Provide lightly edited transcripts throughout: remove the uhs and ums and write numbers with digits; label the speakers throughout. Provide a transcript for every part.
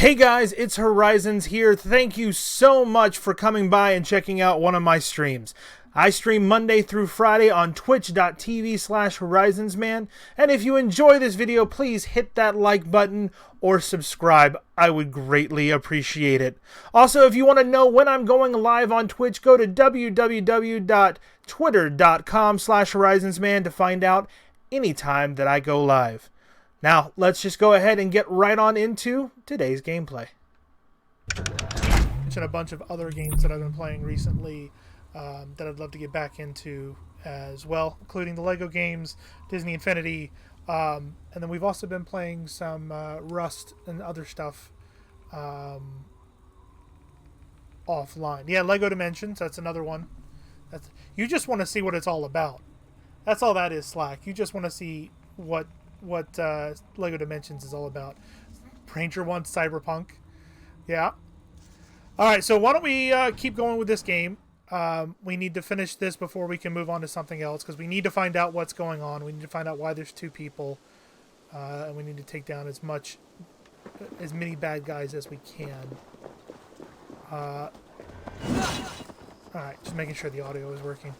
Speaker 1: Hey guys, it's Horizons here. Thank you so much for coming by and checking out one of my streams. I stream Monday through Friday on twitch.tv/horizonsman, and if you enjoy this video, please hit that like button or subscribe. I would greatly appreciate it. Also, if you want to know when I'm going live on Twitch, go to www.twitter.com/horizonsman to find out anytime that I go live. Now, let's just go ahead and get right on into today's gameplay. Mention a bunch of other games that I've been playing recently that I'd love to get back into as well, including the Lego games, Disney Infinity, and then we've also been playing some Rust and other stuff offline. Yeah, Lego Dimensions, that's another one. You just want to see what it's all about. That's all that is, Slack. You just want to see what Lego Dimensions is all about. Ranger wants Cyberpunk. Yeah. Alright, so why don't we keep going with this game. We need to finish this before we can move on to something else, because we need to find out what's going on. We need to find out why there's two people. And we need to take down as many bad guys as we can. Alright, just making sure the audio is working.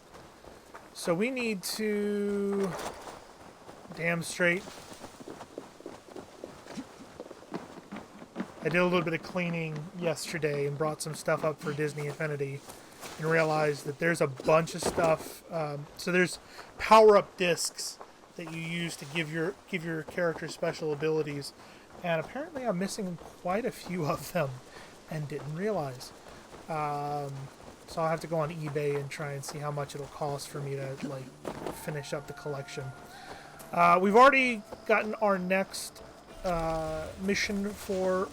Speaker 1: So we need to... Damn straight. I did a little bit of cleaning yesterday and brought some stuff up for Disney Infinity and realized that there's a bunch of stuff. So there's power-up discs that you use to give your character special abilities, and apparently I'm missing quite a few of them and didn't realize. So I'll have to go on eBay and try and see how much it'll cost for me to finish up the collection. We've already gotten our next mission for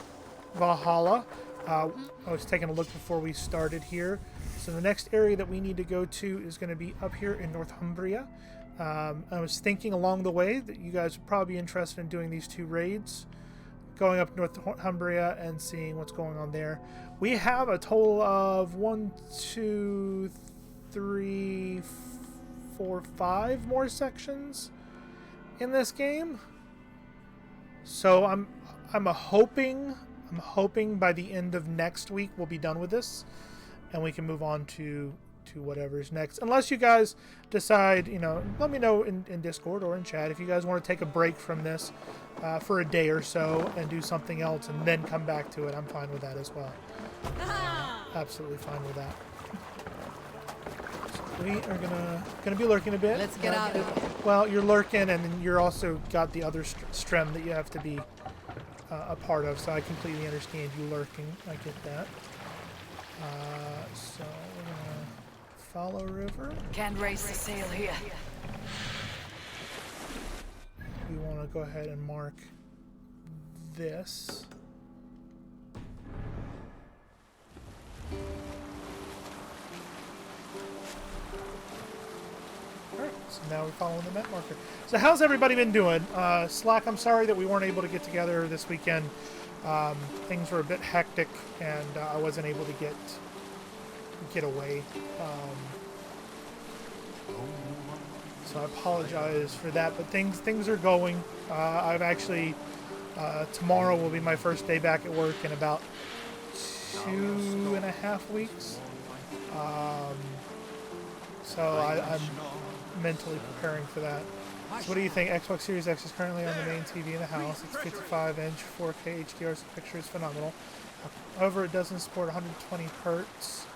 Speaker 1: Valhalla. I was taking a look before we started here. So the next area that we need to go to is going to be up here in Northumbria. I was thinking along the way that you guys would probably be interested in doing these two raids. Going up Northumbria and seeing what's going on there. We have a total of 1, 2, 3, 4, 5 more sections in this game, so I'm hoping by the end of next week we'll be done with this, and we can move on to whatever's next. Unless you guys decide, let me know in Discord or in chat if you guys want to take a break from this for a day or so and do something else and then come back to it. I'm fine with that as well. Absolutely fine with that. We are gonna be lurking a bit.
Speaker 2: Let's get out of here.
Speaker 1: Well, you're lurking, and then you're also got the other strem that you have to be a part of. So I completely understand you lurking. I get that. So we're gonna follow river.
Speaker 2: Can't raise the sail here.
Speaker 1: We want to go ahead and mark this. So now we're following the map marker. So how's everybody been doing? Slack, I'm sorry that we weren't able to get together this weekend. Things were a bit hectic, and I wasn't able to get away. So I apologize for that, but things are going. I've actually tomorrow will be my first day back at work in about 2.5 weeks. So I'm mentally preparing for that. So what do you think? Xbox Series X is currently on the main TV in the house. It's 55-inch 4K HDR, so the picture is phenomenal. However, it doesn't support 120 hertz.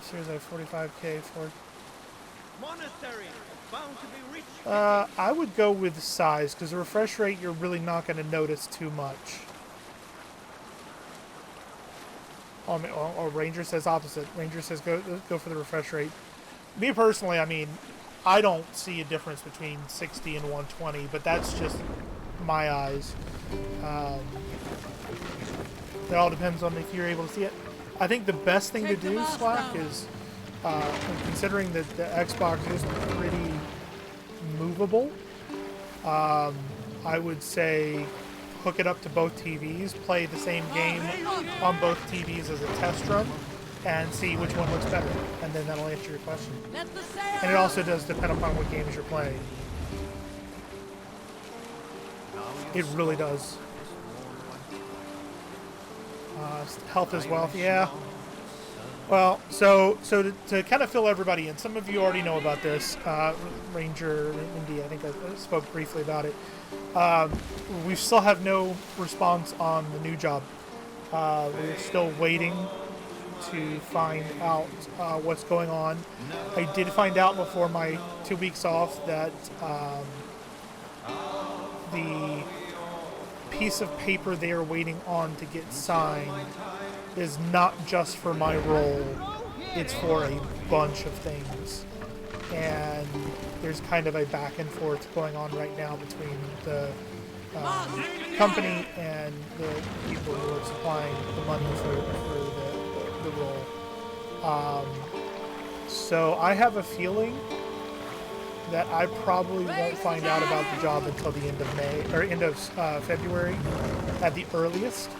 Speaker 1: Series I have 45K for. I would go with size, because the refresh rate you're really not going to notice too much. Oh, Ranger says opposite. Ranger says go for the refresh rate. Me personally, I mean, I don't see a difference between 60 and 120, but that's just my eyes. It all depends on if you're able to see it. I think the best thing to do, Slack, is considering that the Xbox is pretty movable, I would say hook it up to both TVs, play the same game on both TVs as a test run, and see which one looks better, and then that'll answer your question. And it also does depend upon what games you're playing. It really does. Health is wealth. Yeah. Well, so to kind of fill everybody in, some of you already know about this. Ranger Indy, I think I spoke briefly about it. We still have no response on the new job. We're still waiting to find out what's going on. I did find out before my 2 weeks off that the piece of paper they are waiting on to get signed is not just for my role, it's for a bunch of things. And there's kind of a back and forth going on right now between the company and the people who are supplying the money for the role. So I have a feeling that I probably won't find out about the job until the end of May, or end of February at the earliest.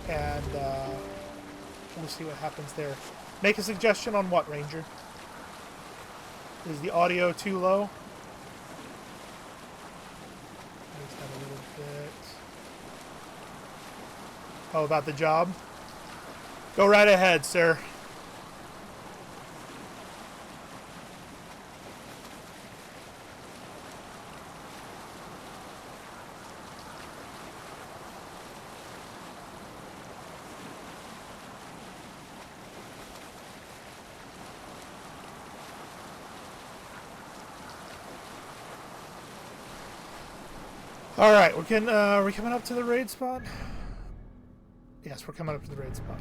Speaker 1: And we'll see what happens there. Make a suggestion on what, Ranger? Is the audio too low? Raise that a little bit. Oh, about the job? Go right ahead, sir. All right, we're coming up to the raid spot? Yes, we're coming up to the raid spot.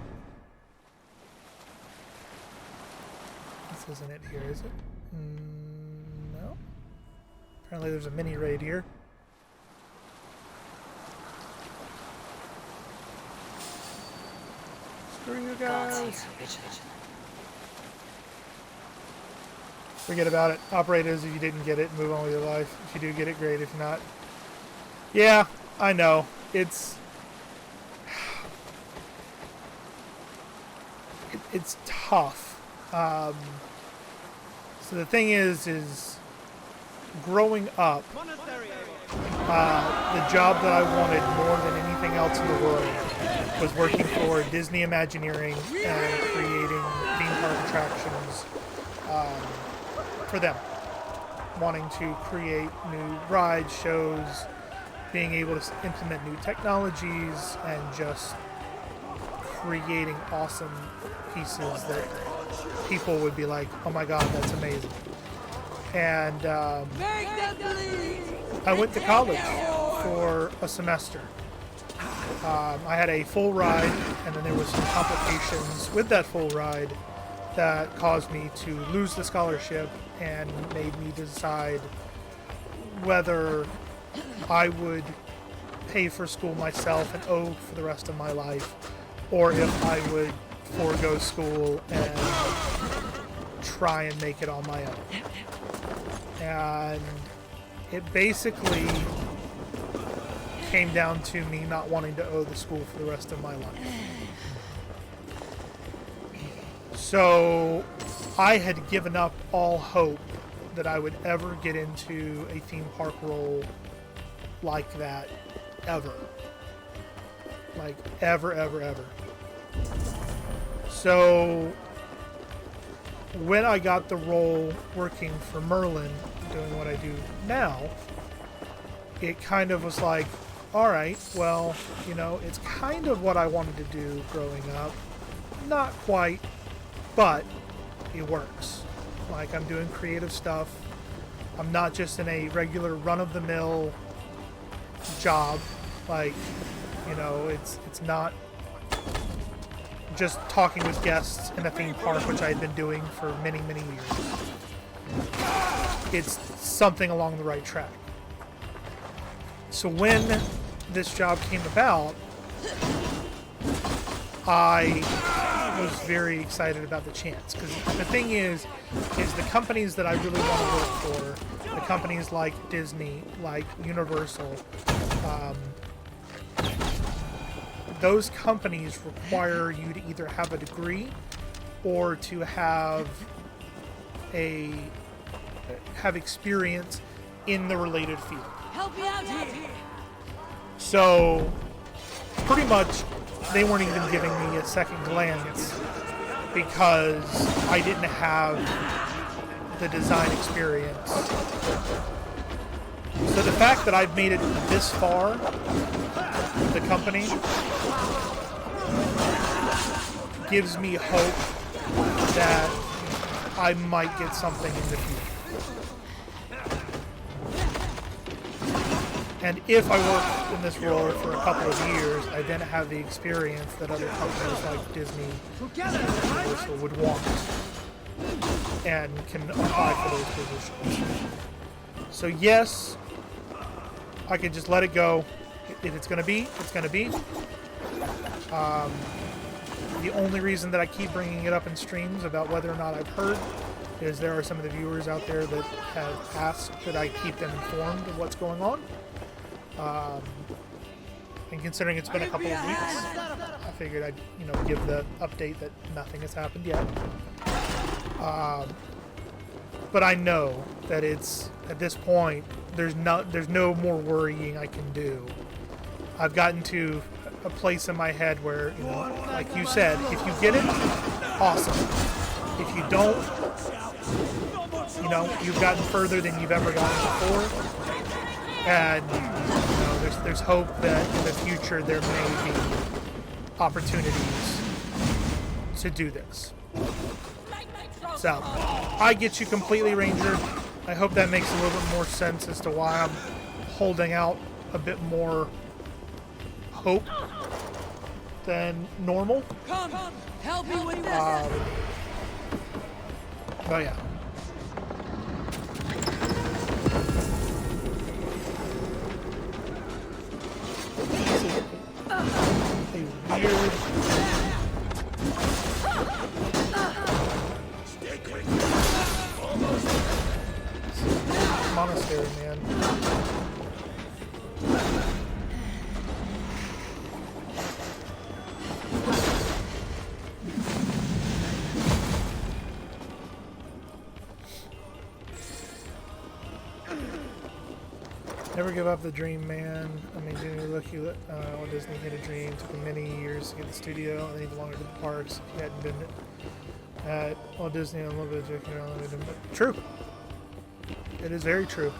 Speaker 1: This isn't it here, is it? No. Apparently there's a mini raid here. Screw you guys. Forget about it. Operators, if you didn't get it, move on with your life. If you do get it, great. If not, yeah, I know. It's tough. So the thing is growing up, the job that I wanted more than anything else in the world was working for Disney Imagineering and creating theme park attractions for them. Wanting to create new rides, shows, being able to implement new technologies, and just creating awesome pieces that people would be like, oh my god, that's amazing. And I went to college for a semester. I had a full ride, and then there was some complications with that full ride that caused me to lose the scholarship and made me decide whether I would pay for school myself and owe for the rest of my life, or if I would forego school and try and make it on my own. And it basically came down to me not wanting to owe the school for the rest of my life. So I had given up all hope that I would ever get into a theme park role like that, ever. Like, ever. So when I got the role working for Merlin, doing what I do now, it kind of was like, alright, well, you know, it's kind of what I wanted to do growing up. Not quite, but it works. Like, I'm doing creative stuff. I'm not just in a regular run-of-the-mill job. Like, you know, it's not just talking with guests in a theme park, which I had been doing for many years. It's something along the right track. So when this job came about, I was very excited about the chance, because the thing is the companies that I really want to work for, the companies like Disney, like Universal, those companies require you to either have a degree or to have experience in the related field.
Speaker 2: Help me out here.
Speaker 1: So pretty much they weren't even giving me a second glance because I didn't have the design experience. So the fact that I've made it this far with the company gives me hope that I might get something in the future. And if I work in this role for a couple of years, I then have the experience that other companies like Disney and Universal would want and can apply for those positions. So yes, I could just let it go. If it's going to be, it's going to be. The only reason that I keep bringing it up in streams about whether or not I've heard is there are some of the viewers out there that have asked that I keep them informed of what's going on. And considering it's been a couple of weeks, I figured I'd, give the update that nothing has happened yet. But I know that it's, at this point, there's no more worrying I can do. I've gotten to a place in my head where, like you said, if you get it, awesome. If you don't, you've gotten further than you've ever gotten before. And there's hope that in the future there may be opportunities to do this. So, I get you completely, Ranger. I hope that makes a little bit more sense as to why I'm holding out a bit more hope than normal.
Speaker 2: Come, help me with this.
Speaker 1: Oh yeah. A weird monastery, man. Never give up the dream, man. I mean, Jimmy, look, Walt Disney hit a dream. Took him many years to get the studio, and even longer to the parks. If he hadn't been at Walt Disney, a little bit of joking around with him. But true. It is very true.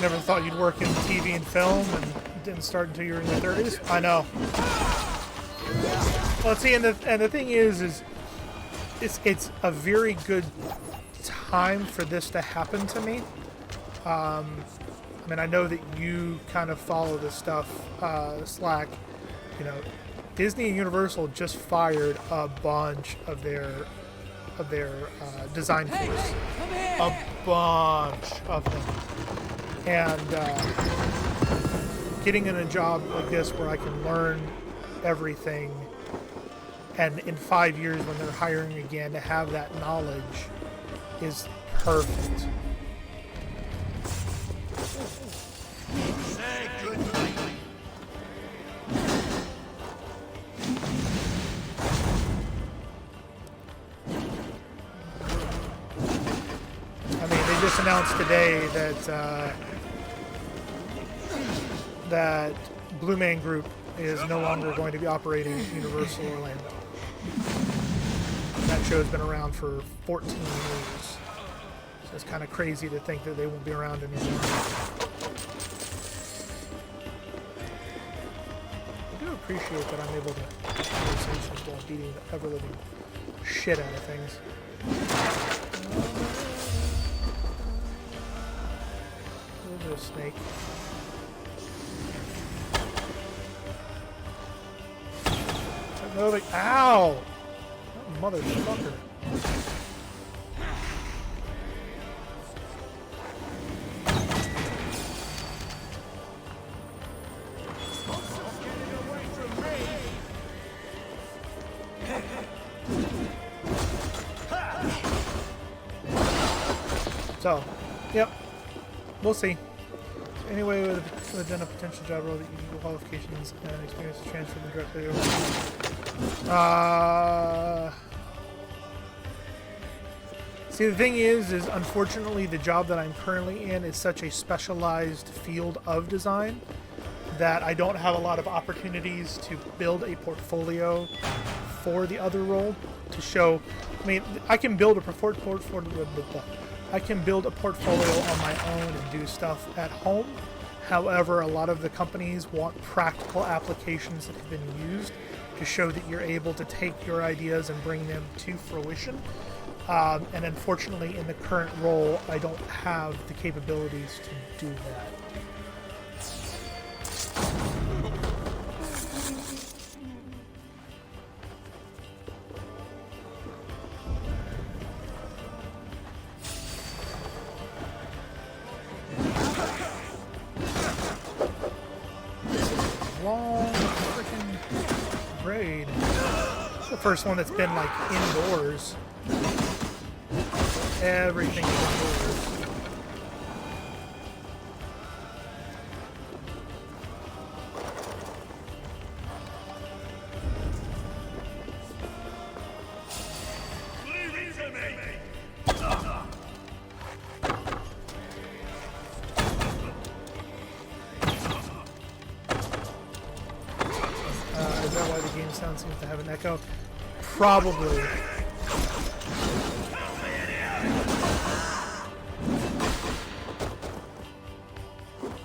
Speaker 1: Never thought you'd work in TV and film, and didn't start until you were in your 30s. I know. Well, see, and the thing is it's a very good time for this to happen to me. I mean, I know that you kind of follow this stuff, Slack. Disney and Universal just fired a bunch of their design force. A bunch of them. And getting in a job like this where I can learn everything, and in 5 years when they're hiring again to have that knowledge is perfect. I mean, they just announced today that Blue Man Group is no longer going to be operating Universal Orlando. That show's been around for 14 years. So it's kind of crazy to think that they won't be around anymore. I do appreciate that I'm able to have conversations while beating the ever-living shit out of things. A little bit of snake. Ow! Motherfucker. So, yep. We'll see. Anyway, with So then a potential job role that you need qualifications and experience to transfer them directly over. See, the thing is unfortunately the job that I'm currently in is such a specialized field of design that I don't have a lot of opportunities to build a portfolio for the other role to show. I mean, I can build a portfolio. I can build a portfolio on my own and do stuff at home. However, a lot of the companies want practical applications that have been used to show that you're able to take your ideas and bring them to fruition. And unfortunately, in the current role, I don't have the capabilities to do that. Long freaking raid. It's the first one that's been like indoors. Everything is indoors. Is that why the game sound seems to have an echo? Probably.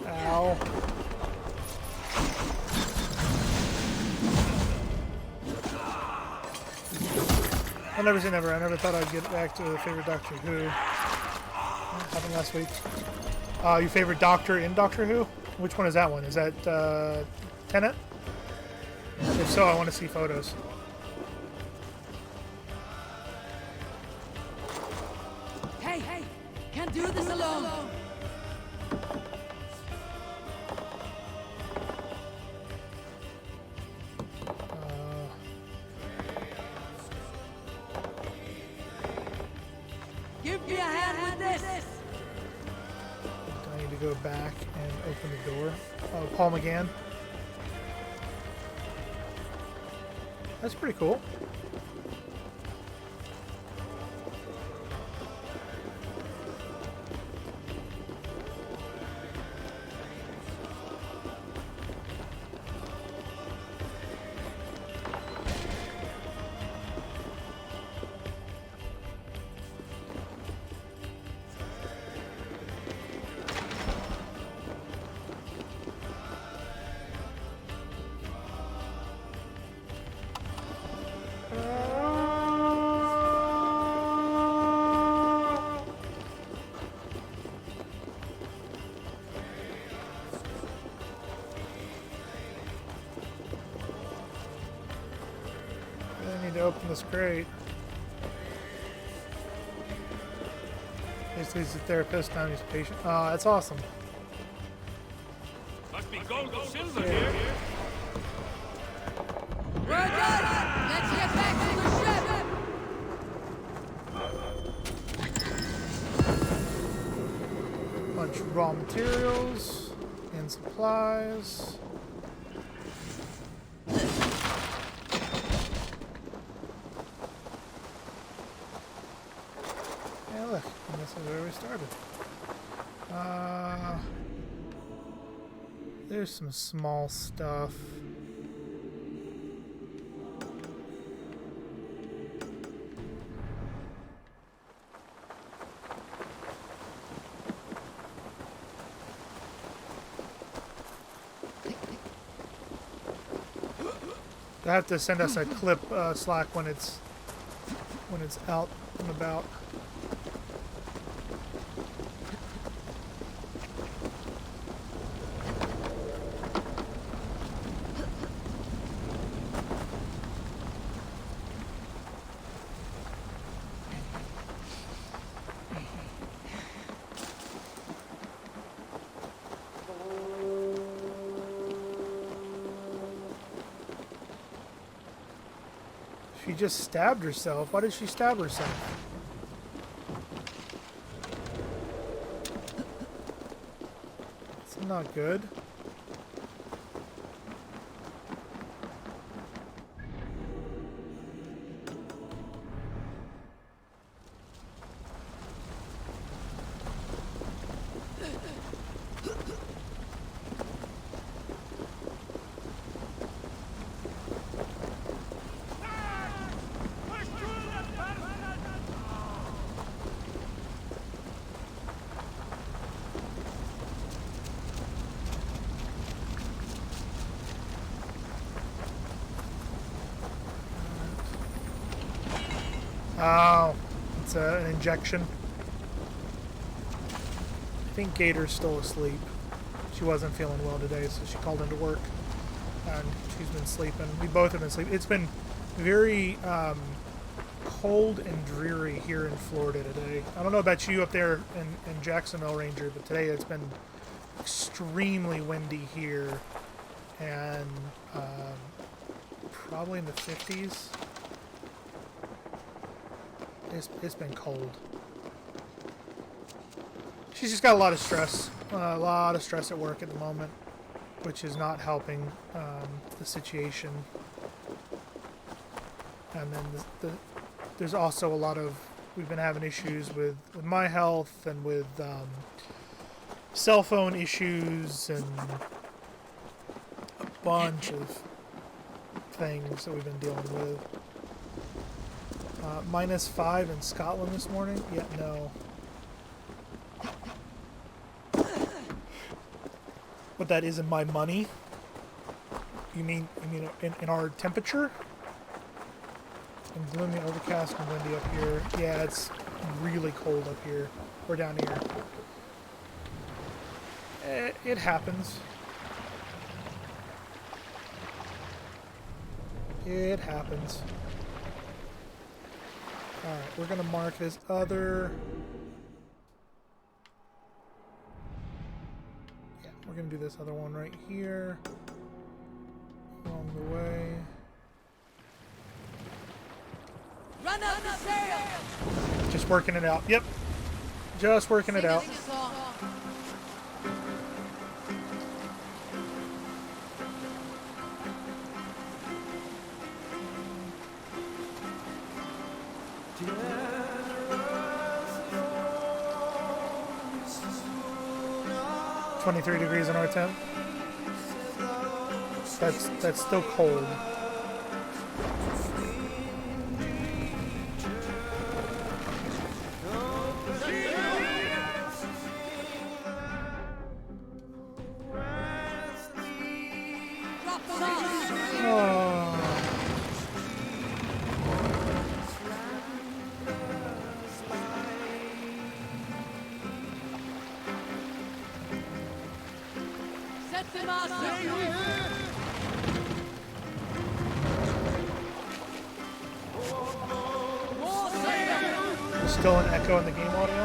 Speaker 1: Ow. I'll never say never. I never thought I'd get back to the favorite Doctor Who. That happened last week. Your favorite Doctor in Doctor Who? Which one is that one? Is that Tennant? If so, I want to see photos.
Speaker 2: Hey, can't do this alone. Give me a hand with this.
Speaker 1: I need to go back and open the door. Oh, Paul McGann. That's pretty cool. I need to open this crate. Basically, he's a therapist, now he's a patient. Oh, that's awesome.
Speaker 3: Must be gold or silver here.
Speaker 2: We're done. Let's get back to the ship.
Speaker 1: Bunch of raw materials and supplies. Yeah, look, and this is where we started. There's some small stuff. I have to send us a clip Slack when it's out and about. She just stabbed herself. Why did she stab herself? It's not good. Oh, it's an injection. I think Gator's still asleep. She wasn't feeling well today, so she called into work. And she's been sleeping. We both have been sleeping. It's been very cold and dreary here in Florida today. I don't know about you up there in Jacksonville, Ranger, but today it's been extremely windy here. And probably in the 50s. It's been cold. She's just got a lot of stress. A lot of stress at work at the moment, which is not helping the situation. And then there's also a lot of... We've been having issues with my health and with cell phone issues and a bunch of things that we've been dealing with. -5 in Scotland this morning? Yeah, no. What that is in my money? You mean in our temperature? And gloomy, overcast, and windy up here. Yeah, it's really cold up here. Or down here. It happens. It happens. Alright, we're going to mark this other... Yeah, we're going to do this other one right here. Along the way.
Speaker 2: Run up the sail!
Speaker 1: Just working it out. Yep. Just working it out.
Speaker 2: Sing a song.
Speaker 1: 23 degrees in our temp. That's still cold.
Speaker 2: Drop the sauce.
Speaker 1: Oh.
Speaker 2: Set the master. More sail.
Speaker 1: There's still an echo in the game audio.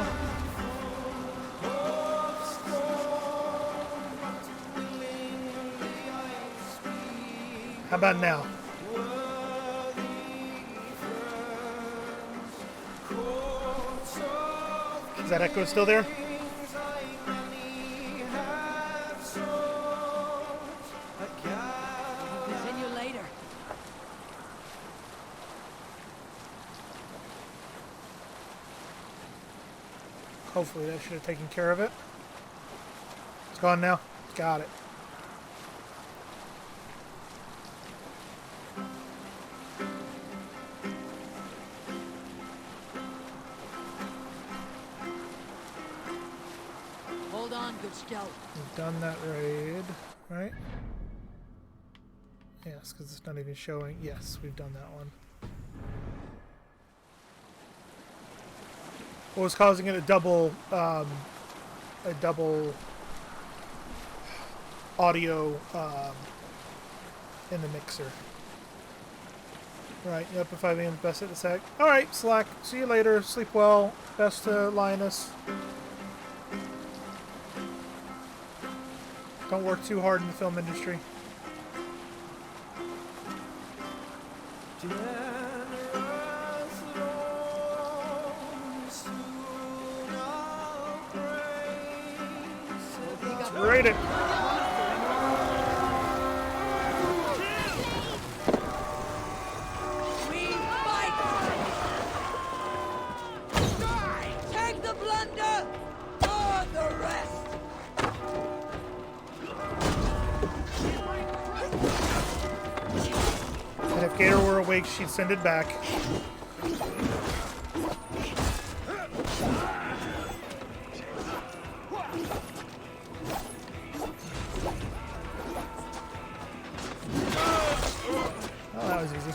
Speaker 1: How about now? Is that echo still there?
Speaker 2: Continue later.
Speaker 1: Hopefully that should have taken care of it. It's gone now. Got it.
Speaker 2: Hold on, good scout.
Speaker 1: We've done that raid, right? Yes, because it's not even showing. Yes, we've done that one. What was causing it? A double audio in the mixer. Right, yep, if I am best at the sec. Alright, Slack, see you later. Sleep well. Best to Linus. Don't work too hard in the film industry. Let's rate it.
Speaker 2: We fight! Take the blunder or the rest!
Speaker 1: And if Gator were awake, she'd send it back. Oh, that was easy.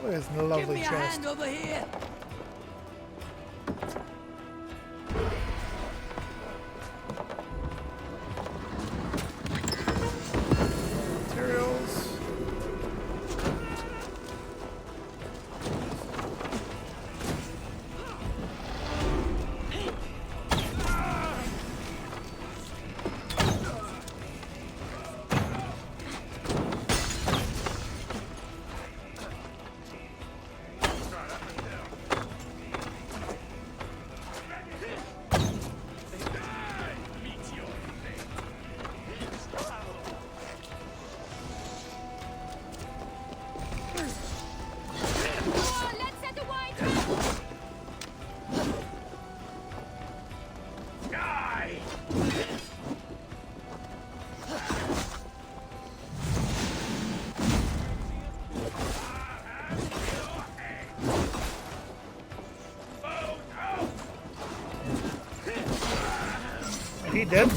Speaker 1: Look at this
Speaker 2: Give
Speaker 1: lovely
Speaker 2: me a
Speaker 1: chest.
Speaker 2: hand over here.
Speaker 1: Materials. He did.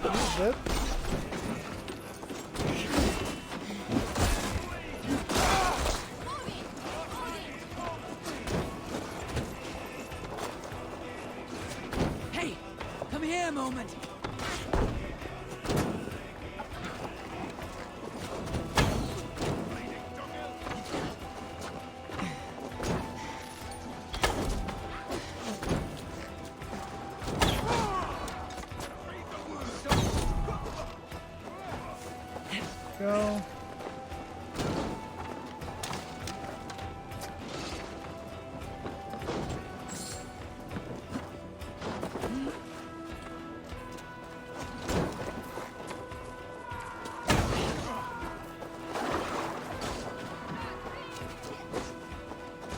Speaker 1: He's dead.
Speaker 2: Hey, come here a moment.
Speaker 1: Go.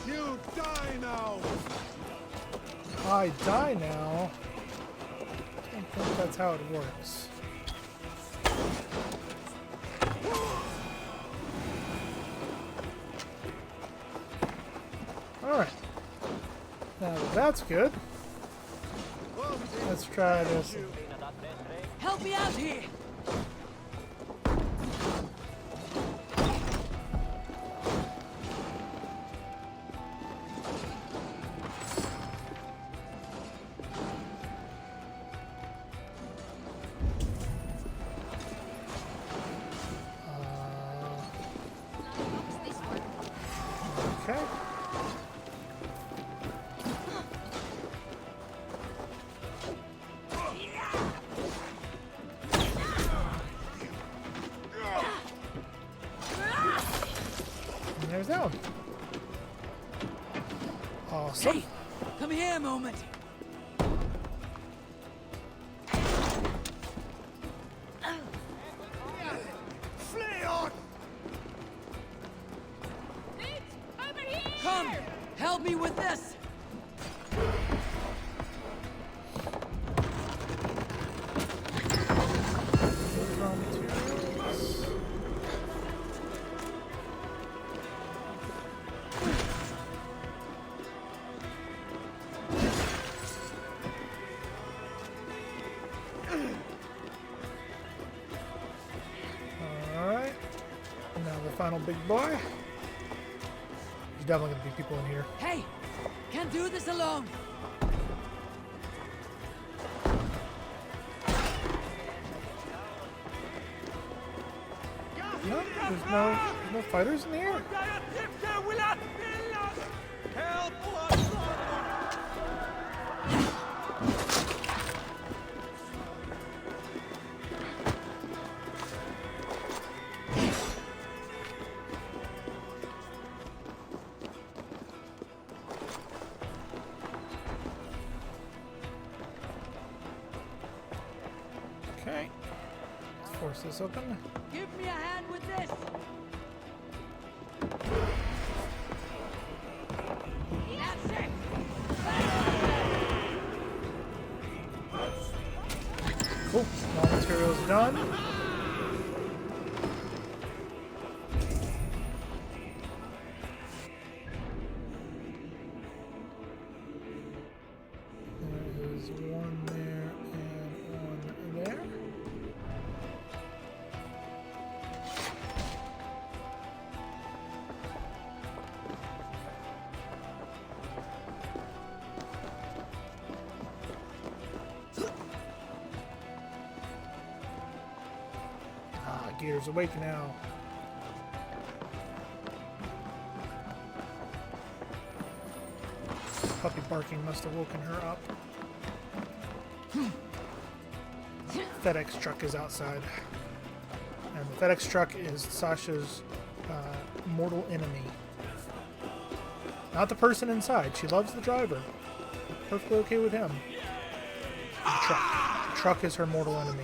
Speaker 4: You die now!
Speaker 1: I die now. I don't think that's how it works. Alright. Now that that's good, let's try this.
Speaker 2: Help me out here.
Speaker 1: Okay. And there's that one. Awesome.
Speaker 2: Hey, come here a moment. Come, help me with this.
Speaker 1: Those raw materials. Alright. Now the final big boy. There's definitely gonna be people in here.
Speaker 2: Hey, can't do this alone.
Speaker 1: No, there's no fighters in here. Okay. Let's force this open.
Speaker 2: Give me a hand with this. That's it.
Speaker 1: Cool. Raw materials done. Negotiator's awake now. Puppy barking must have woken her up. FedEx truck is outside. And the FedEx truck is Sasha's mortal enemy. Not the person inside. She loves the driver. Perfectly okay with him. The truck. The truck is her mortal enemy.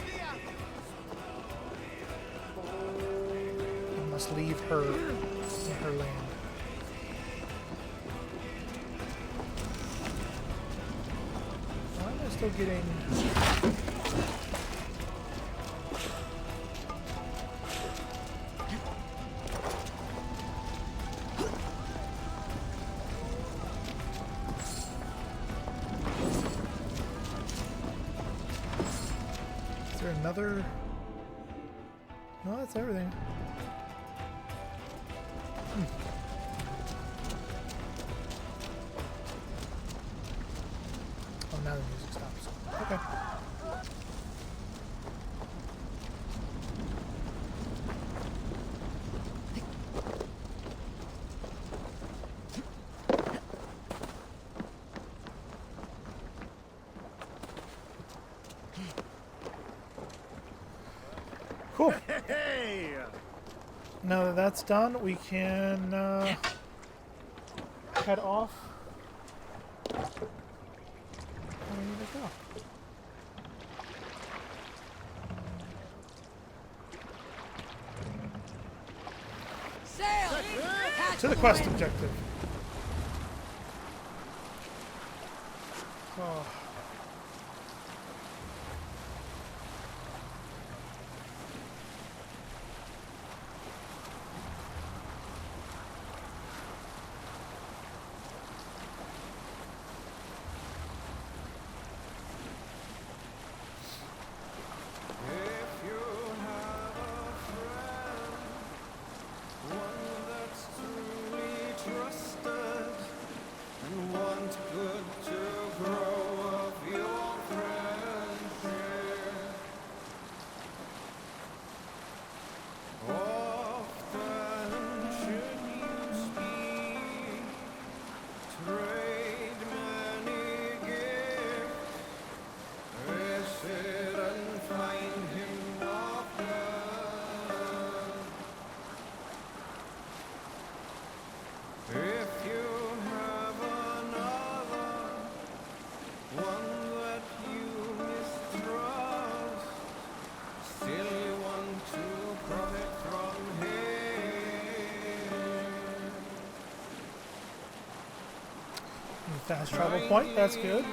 Speaker 1: You must leave her in her land. Why am I still getting... Another... No, that's everything. Oh, now the music stops. Okay. Cool. Now that that's done, we can head off. Where do we need to go?
Speaker 2: Sail!
Speaker 1: To the quest objective. Oh. Fast travel point, that's good.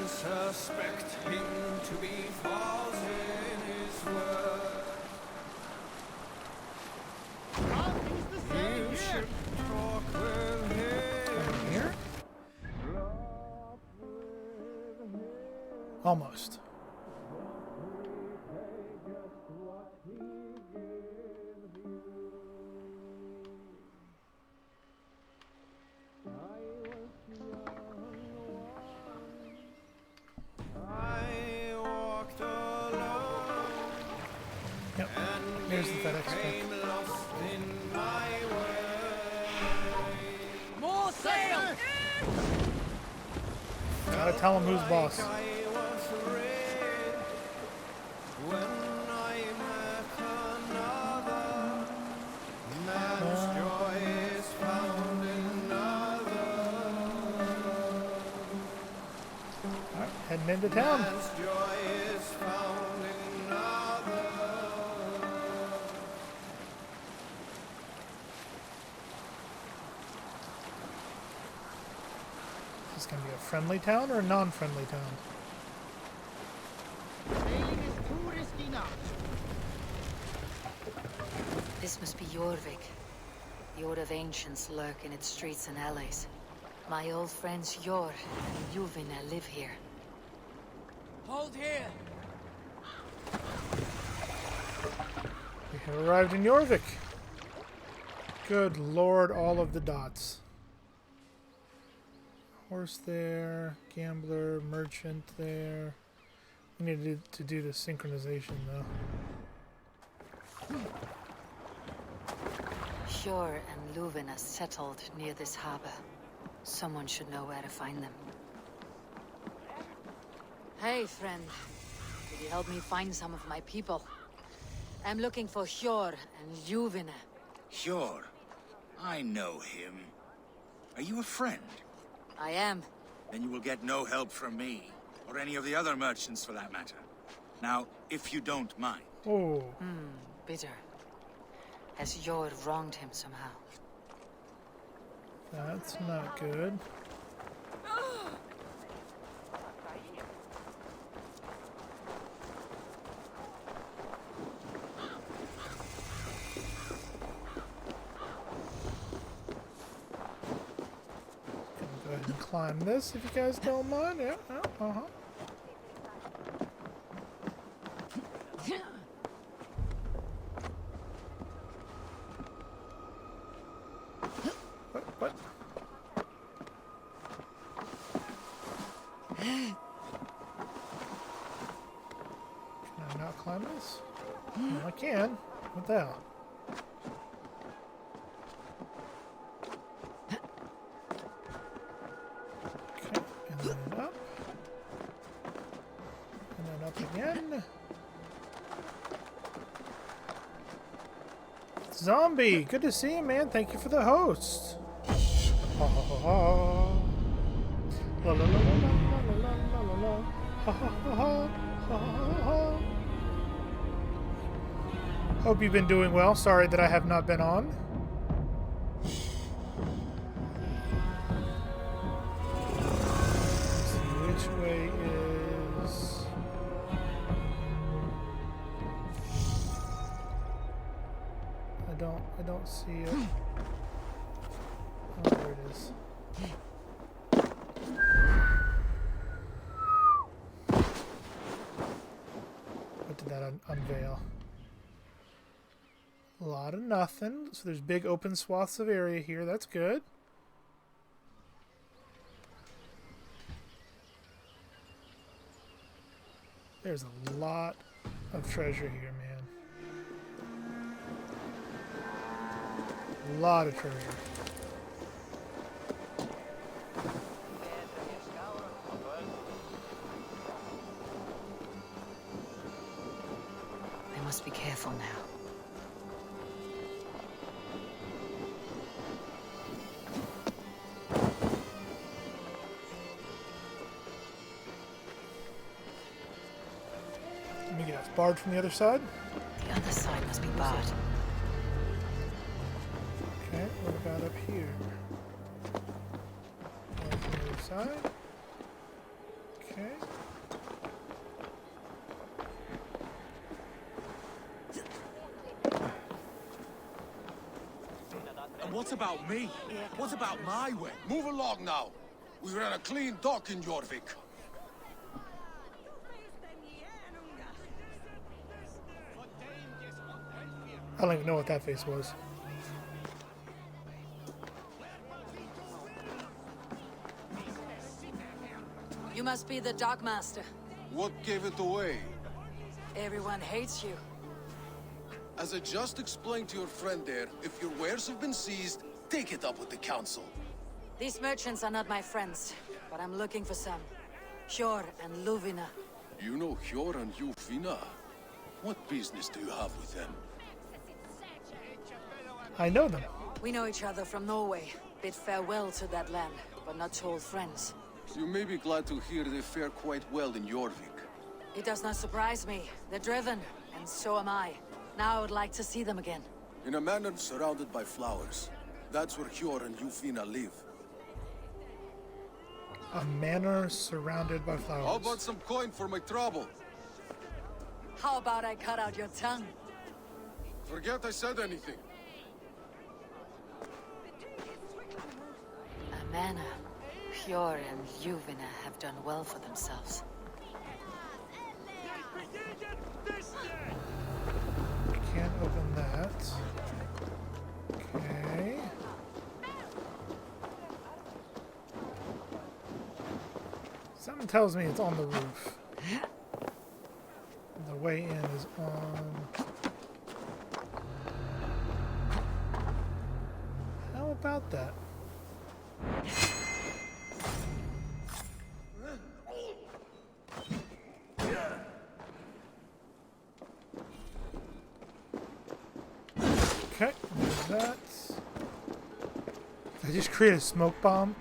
Speaker 4: Suspect him to be false in his word. You should talk with him.
Speaker 1: Here? Almost. Yep. Here's the FedEx truck.
Speaker 2: More sail!
Speaker 1: Gotta tell him who's boss. Alright, heading into town. Is this going to be a friendly town or a non-friendly town?
Speaker 5: This must be Jorvik. The Order of Ancients lurk in its streets and alleys. My old friends Yor and Yuvina live here.
Speaker 2: Hold here.
Speaker 1: We have arrived in Jorvik. Good lord, all of the dots. Horse there, gambler, merchant there. We need to do the synchronization though.
Speaker 5: Yor and Luvina settled near this harbor. Someone should know where to find them. Hey, friend. Could you help me find some of my people? I'm looking for Yor and Yuvina.
Speaker 6: Sure. I know him. Are you a friend?
Speaker 5: I am.
Speaker 6: Then you will get no help from me, or any of the other merchants for that matter. Now, if you don't mind.
Speaker 1: Oh.
Speaker 5: Bitter. Has Yor wronged him somehow?
Speaker 1: That's not good. Go ahead and climb this if you guys don't mind. Yeah, uh-huh. What? Can I not climb this? No, I can. What the hell? Okay, and then up. And then up again. Zombie, good to see you, man. Thank you for the host. Ha ha ha ha. La la la la la la la la la. Ha ha ha ha. Ha ha ha. Hope you've been doing well. Sorry that I have not been on. Let's see, which way is... I don't see it. Oh, there it is. What did that unveil? A lot of nothing. So there's big open swaths of area here. That's good. There's a lot of treasure here, man. A lot of treasure.
Speaker 5: I must be careful now.
Speaker 1: Let me get barred from the other side.
Speaker 5: The other side must be barred.
Speaker 1: Okay, what about up here? Barred from the other side. Okay.
Speaker 4: And what about me? What about my way? Move along now. We ran a clean dock in Jorvik.
Speaker 1: I don't even know what that face was.
Speaker 5: You must be the Dockmaster.
Speaker 4: What gave it away?
Speaker 5: Everyone hates you.
Speaker 4: As I just explained to your friend there, if your wares have been seized, take it up with the council.
Speaker 5: These merchants are not my friends, but I'm looking for some. Yor and Luvina.
Speaker 4: You know Yor and Yuvina? What business do you have with them?
Speaker 1: I know them.
Speaker 5: We know each other from Norway. Bid farewell to that land, but not to old friends.
Speaker 4: You may be glad to hear they fare quite well in Jorvik.
Speaker 5: It does not surprise me. They're driven, and so am I. Now I would like to see them again.
Speaker 4: In a manor surrounded by flowers. That's where Yor and Yuvina live.
Speaker 1: A manor surrounded by flowers.
Speaker 4: How about some coin for my trouble?
Speaker 5: How about I cut out your tongue?
Speaker 4: Forget I said anything.
Speaker 5: Mana, Hjor and Juvina have done well for themselves.
Speaker 1: Can't open that. Okay. Something tells me it's on the roof. The way in is on... How about that? Okay, there's that. I just created a smoke bomb.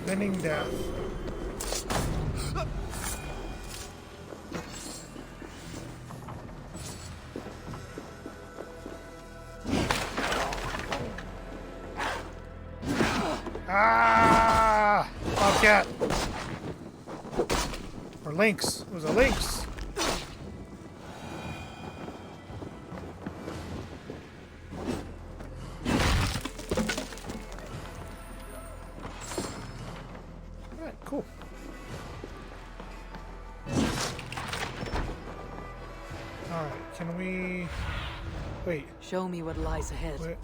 Speaker 1: Spinning death. Ah! Bobcat! Or lynx. It was a lynx. Alright, cool. Alright, can we... Wait.
Speaker 5: Show me what lies ahead.
Speaker 1: Wait.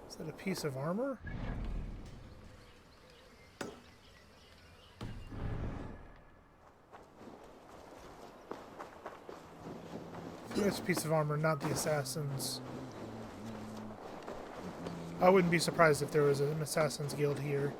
Speaker 1: Is that a piece of armor? I think it's a piece of armor, not the assassins. I wouldn't be surprised if there was an assassin's guild here.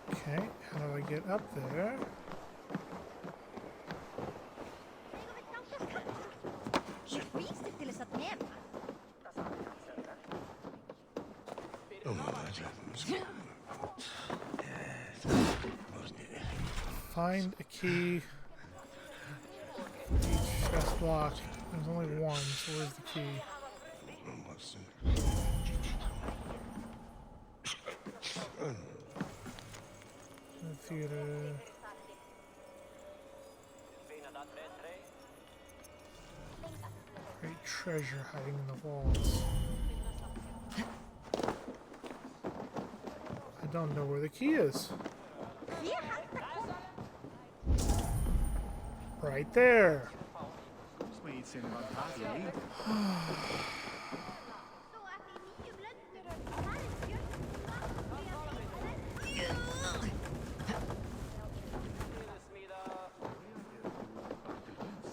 Speaker 1: Okay, how do I get up there? Find a key for each chest block. There's only one, so where's the key? The theater. Great treasure hiding in the walls. I don't know where the key is. Right there.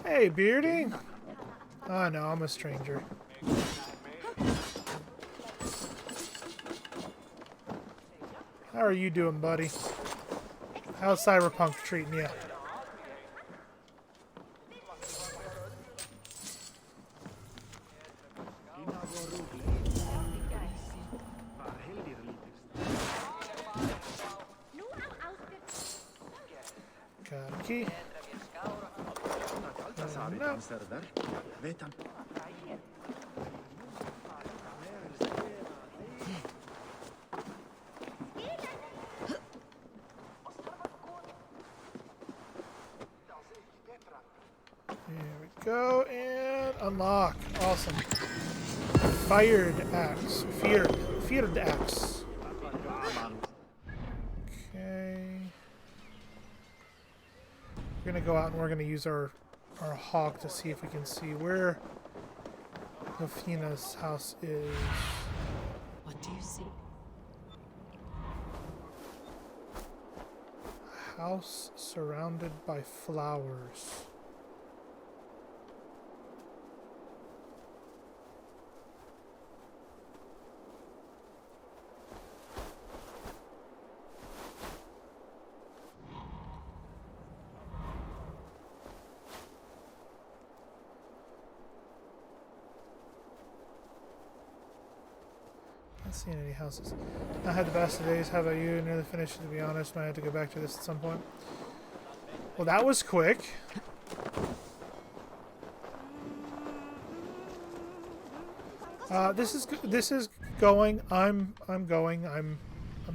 Speaker 1: Hey, Beardy. Oh no, I'm a stranger. How are you doing, buddy? How's Cyberpunk treating you? Got a key. No. There we go, and unlock. Awesome. Fired axe. Feared axe. Okay. We're gonna go out and we're gonna use our hawk to see if we can see where Lofina's house is.
Speaker 5: What do you see?
Speaker 1: A house surrounded by flowers. Not seeing any houses. I had the best of days. How about you? Nearly finished, to be honest. Might have to go back to this at some point. Well, that was quick. This is going. I'm going. I'm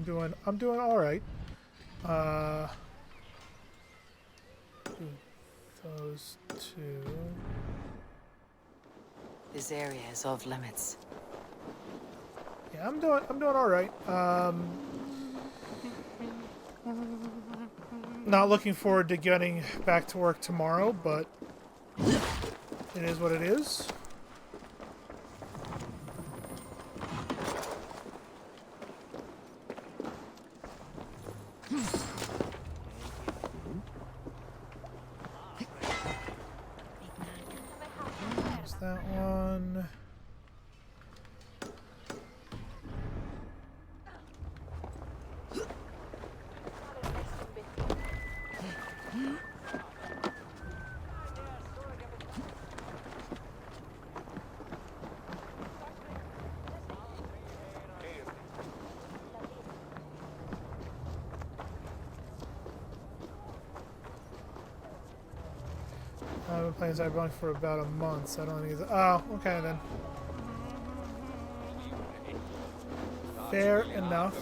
Speaker 1: doing all right. Those two.
Speaker 5: This area is off limits.
Speaker 1: Yeah, I'm doing all right. Not looking forward to getting back to work tomorrow, but it is what it is. There's that one. I've been playing Cyberpunk for about a month, so I don't think it's... Oh, okay then. Fair enough.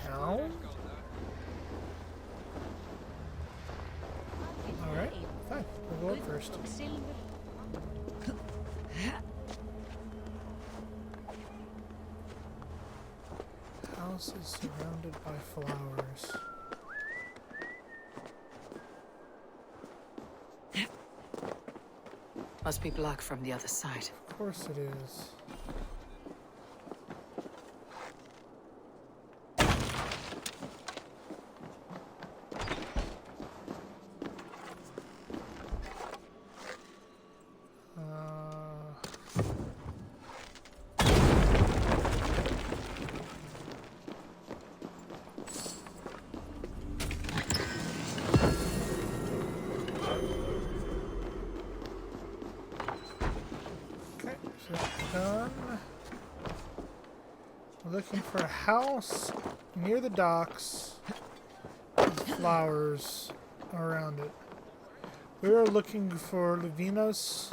Speaker 1: Town? Alright, fine. We'll go up first. House is surrounded by flowers.
Speaker 5: Must be blocked from the other side.
Speaker 1: Of course it is. Done. We're looking for a house near the docks with flowers around it. We're looking for Luvina's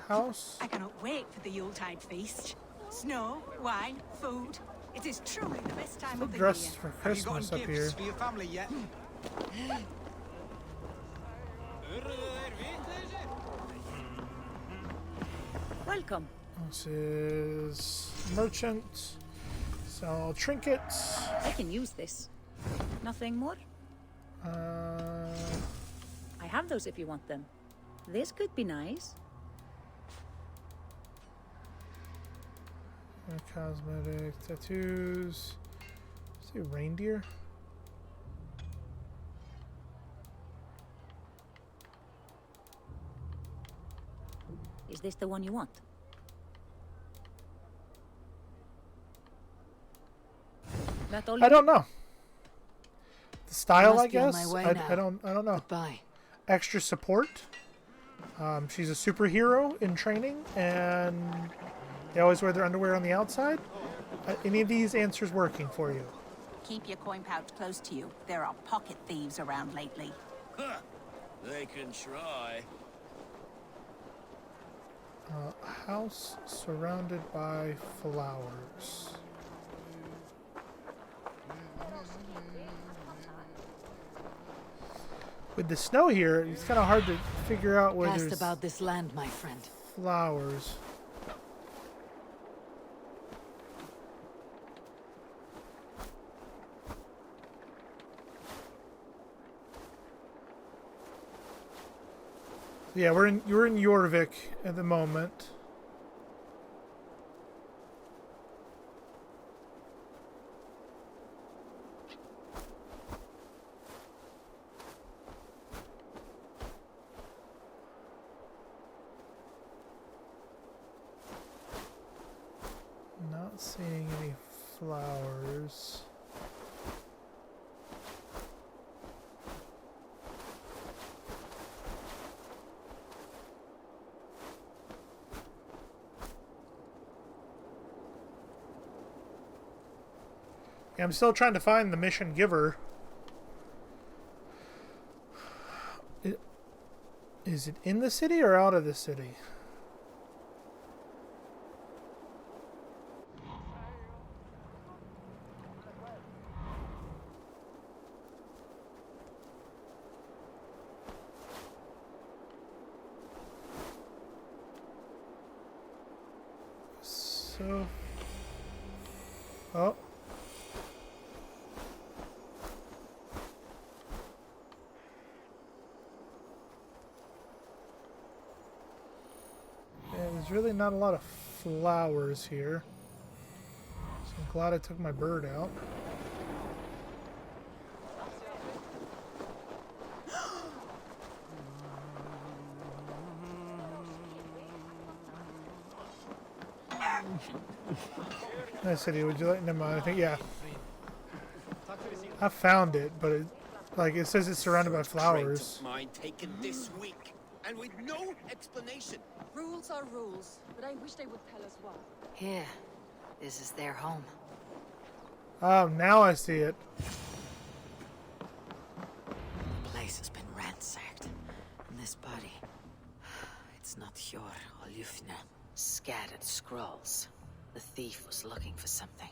Speaker 1: house.
Speaker 7: I cannot wait for the Yuletide feast. Snow, wine, food. It is truly the best time of the year.
Speaker 1: Dressed for Christmas up here.
Speaker 6: for your family yet?
Speaker 7: Welcome.
Speaker 1: This is merchant. Sell trinkets.
Speaker 7: I can use this. Nothing more? I have those if you want them. This could be nice.
Speaker 1: Cosmetic, tattoos. See reindeer.
Speaker 7: Is this the one you want? That all
Speaker 1: I don't know. The style,
Speaker 5: must
Speaker 1: I
Speaker 5: be on
Speaker 1: guess.
Speaker 5: my way
Speaker 1: I
Speaker 5: now.
Speaker 1: don't know.
Speaker 5: Goodbye.
Speaker 1: Extra support. She's a superhero in training, and they always wear their underwear on the outside. Any of these answers working for you?
Speaker 7: Keep your coin pouch close to you. There are pocket thieves around lately.
Speaker 3: They can try.
Speaker 1: House surrounded by flowers. With the snow here, it's kind of hard to figure out where
Speaker 5: Cast
Speaker 1: there's
Speaker 5: about this land, my friend.
Speaker 1: flowers. Yeah, you're in Jorvik at the moment. Not seeing any flowers. Yeah, I'm still trying to find the mission giver. Is it in the city or out of the city? So... Oh. Yeah, there's really not a lot of flowers here. So I'm glad I took my bird out. Hi, City, would you like... Never mind, I think, yeah. I found it, but it says it's surrounded by flowers.
Speaker 3: Mine taken this week, and with no explanation.
Speaker 8: Rules are rules, but I wish they would tell us why.
Speaker 5: Here. This is their home.
Speaker 1: Oh, now I see it.
Speaker 5: The place has been ransacked. And this body... It's not Hjor or Ljufna. Scattered scrolls. The thief was looking for something.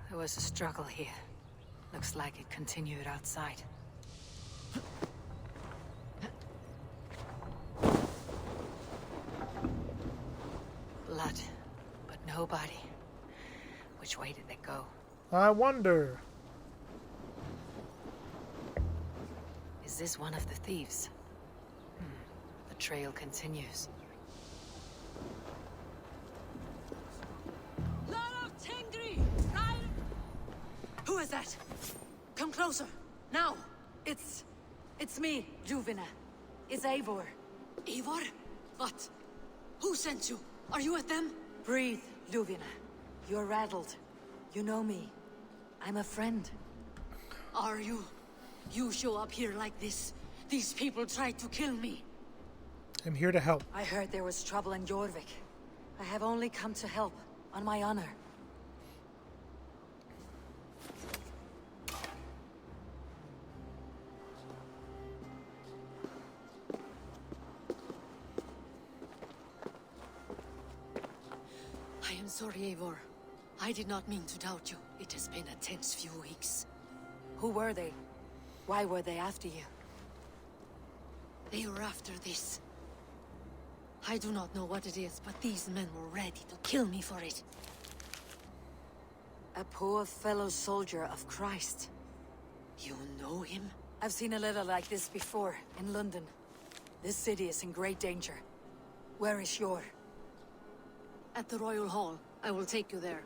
Speaker 5: There was a struggle here. Looks like it continued outside. Blood, but no body. Which way did they go?
Speaker 1: I wonder.
Speaker 5: Is this one of the thieves? The trail continues.
Speaker 2: Lord of Tengri! Who is that? Come closer. Now.
Speaker 5: It's me, Juvina. It's Eivor.
Speaker 2: Eivor? What? Who sent you? Are you with them?
Speaker 5: Breathe, Juvina. You're rattled. You know me. I'm a friend.
Speaker 2: Are you? You show up here like this. These people tried to kill me.
Speaker 1: I'm here to help.
Speaker 5: I heard there was trouble in Jorvik. I have only come to help, on my honor.
Speaker 2: I am sorry, Eivor. I did not mean to doubt you. It has been a tense few weeks.
Speaker 5: Who were they? Why were they after you?
Speaker 2: They were after this. I do not know what it is, but these men were ready to kill me for it.
Speaker 5: A poor fellow soldier of Christ.
Speaker 2: You know him?
Speaker 5: I've seen a little like this before, in London. This city is in great danger. Where is Hjor?
Speaker 2: At the Royal Hall. I will take you there.